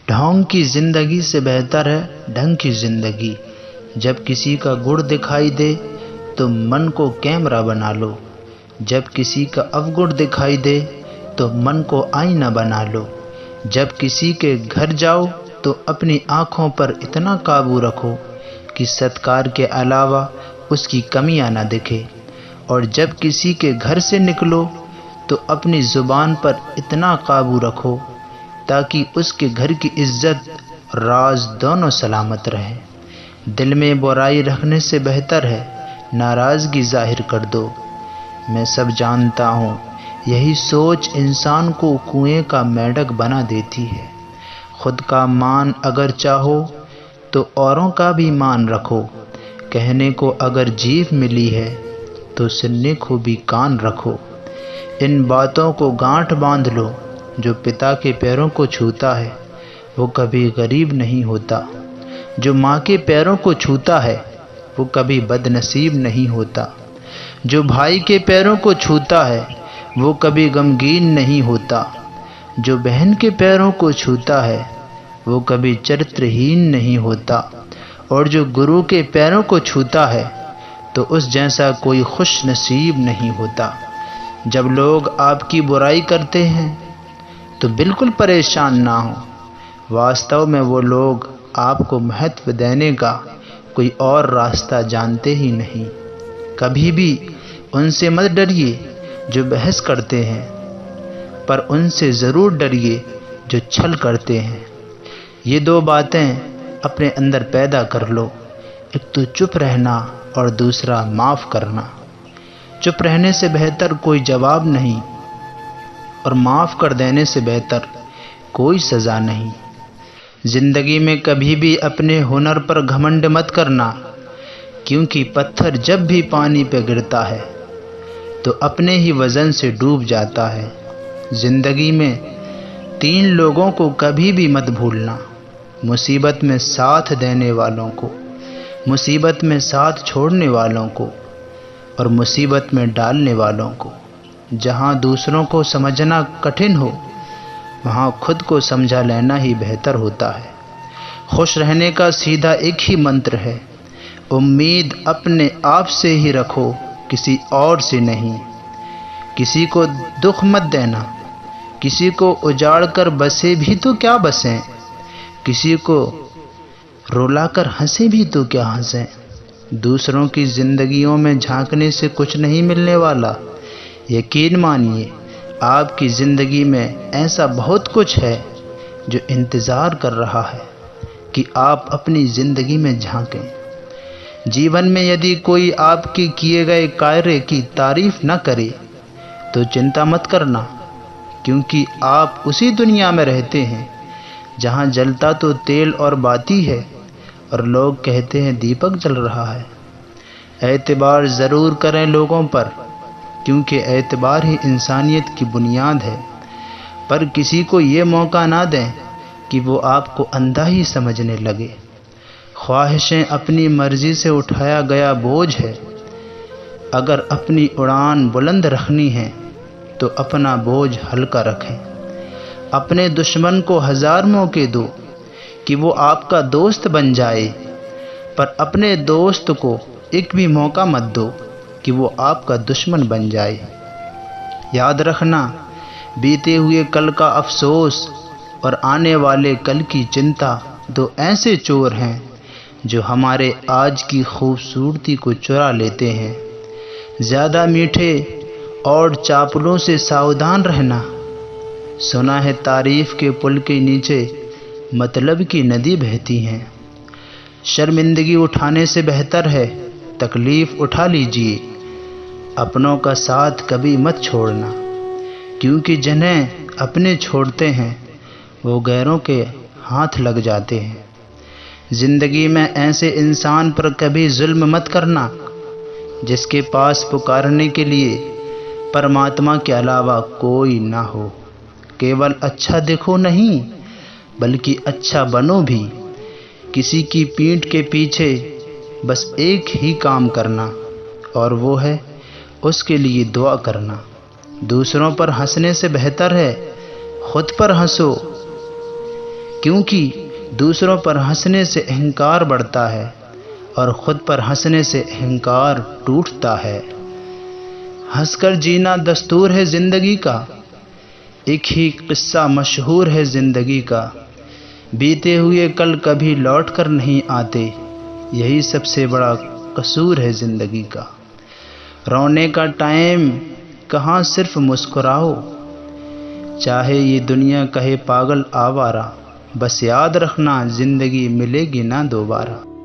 ढोंग की जिंदगी से बेहतर है ढंग की जिंदगी। जब किसी का गुण दिखाई दे तो मन को कैमरा बना लो, जब किसी का अवगुण दिखाई दे तो मन को आईना बना लो। जब किसी के घर जाओ तो अपनी आँखों पर इतना काबू रखो कि सत्कार के अलावा उसकी कमियां न दिखे, और जब किसी के घर से निकलो तो अपनी ज़ुबान पर इतना काबू रखो ताकि उसके घर की इज्जत राज दोनों सलामत रहे। दिल में बुराई रखने से बेहतर है नाराज़गी ज़ाहिर कर दो। मैं सब जानता हूँ, यही सोच इंसान को कुएं का मेंढक बना देती है। खुद का मान अगर चाहो तो औरों का भी मान रखो। कहने को अगर जीभ मिली है तो सुनने को भी कान रखो। इन बातों को गांठ बांध लो, जो पिता के पैरों को छूता है वो कभी गरीब नहीं होता, जो माँ के पैरों को छूता है वो कभी बदनसीब नहीं होता, जो भाई के पैरों को छूता है वो कभी गमगीन नहीं होता, जो बहन के पैरों को छूता है वो कभी चरित्रहीन नहीं होता, और जो गुरु के पैरों को छूता है तो उस जैसा कोई खुश नसीब नहीं होता। जब लोग आपकी बुराई करते हैं तो बिल्कुल परेशान ना हो। वास्तव में वो लोग आपको महत्व देने का कोई और रास्ता जानते ही नहीं। कभी भी उनसे मत डरिए जो बहस करते हैं, पर उनसे ज़रूर डरिए जो छल करते हैं। ये दो बातें अपने अंदर पैदा कर लो, एक तो चुप रहना और दूसरा माफ़ करना। चुप रहने से बेहतर कोई जवाब नहीं, और माफ़ कर देने से बेहतर कोई सज़ा नहीं। ज़िंदगी में कभी भी अपने हुनर पर घमंड मत करना, क्योंकि पत्थर जब भी पानी पे गिरता है तो अपने ही वज़न से डूब जाता है। ज़िंदगी में 3 लोगों को कभी भी मत भूलना, मुसीबत में साथ देने वालों को, मुसीबत में साथ छोड़ने वालों को, और मुसीबत में डालने वालों को। जहाँ दूसरों को समझना कठिन हो वहाँ खुद को समझा लेना ही बेहतर होता है। खुश रहने का सीधा एक ही मंत्र है, उम्मीद अपने आप से ही रखो, किसी और से नहीं। किसी को दुख मत देना, किसी को उजाड़ कर बसे भी तो क्या बसें, किसी को रुलाकर हंसे भी तो क्या हंसें। दूसरों की जिंदगियों में झांकने से कुछ नहीं मिलने वाला। यकीन मानिए, आपकी ज़िंदगी में ऐसा बहुत कुछ है जो इंतज़ार कर रहा है कि आप अपनी ज़िंदगी में झांकें। जीवन में यदि कोई आपके किए गए कार्य की तारीफ न करे तो चिंता मत करना, क्योंकि आप उसी दुनिया में रहते हैं जहां जलता तो तेल और बाती है और लोग कहते हैं दीपक जल रहा है। एतबार ज़रूर करें लोगों पर, क्योंकि एतबार ही इंसानियत की बुनियाद है, पर किसी को ये मौका ना दें कि वो आपको अंधा ही समझने लगे। ख्वाहिशें अपनी मर्ज़ी से उठाया गया बोझ है। अगर अपनी उड़ान बुलंद रखनी है तो अपना बोझ हल्का रखें। अपने दुश्मन को 1000 मौके दो कि वो आपका दोस्त बन जाए, पर अपने दोस्त को एक भी मौका मत दो कि वो आपका दुश्मन बन जाए। याद रखना, बीते हुए कल का अफसोस और आने वाले कल की चिंता 2 ऐसे चोर हैं जो हमारे आज की खूबसूरती को चुरा लेते हैं। ज़्यादा मीठे और चापलों से सावधान रहना। सुना है तारीफ के पुल के नीचे मतलब की नदी बहती हैं। शर्मिंदगी उठाने से बेहतर है तकलीफ़ उठा लीजिए। अपनों का साथ कभी मत छोड़ना, क्योंकि जिन्हें अपने छोड़ते हैं वो गैरों के हाथ लग जाते हैं। ज़िंदगी में ऐसे इंसान पर कभी जुल्म मत करना जिसके पास पुकारने के लिए परमात्मा के अलावा कोई ना हो। केवल अच्छा देखो नहीं, बल्कि अच्छा बनो भी। किसी की पीठ के पीछे बस एक ही काम करना, और वो है उसके लिए दुआ करना। दूसरों पर हंसने से बेहतर है खुद पर हंसो, کیونکہ دوسروں پر ہنسنے سے اہنکار بڑھتا ہے اور خود پر ہنسنے سے اہنکار ٹوٹتا ہے۔ ہنس کر جینا دستور ہے زندگی کا، ایک ہی قصہ مشہور ہے زندگی کا، بیتے ہوئے کل کبھی لوٹ کر نہیں آتے، یہی سب سے بڑا قصور ہے زندگی کا۔ رونے کا ٹائم کہاں، صرف مسکراؤ، چاہے یہ دنیا کہے پاگل آوارہ، بس یاد رکھنا زندگی ملے گی نہ دوبارہ۔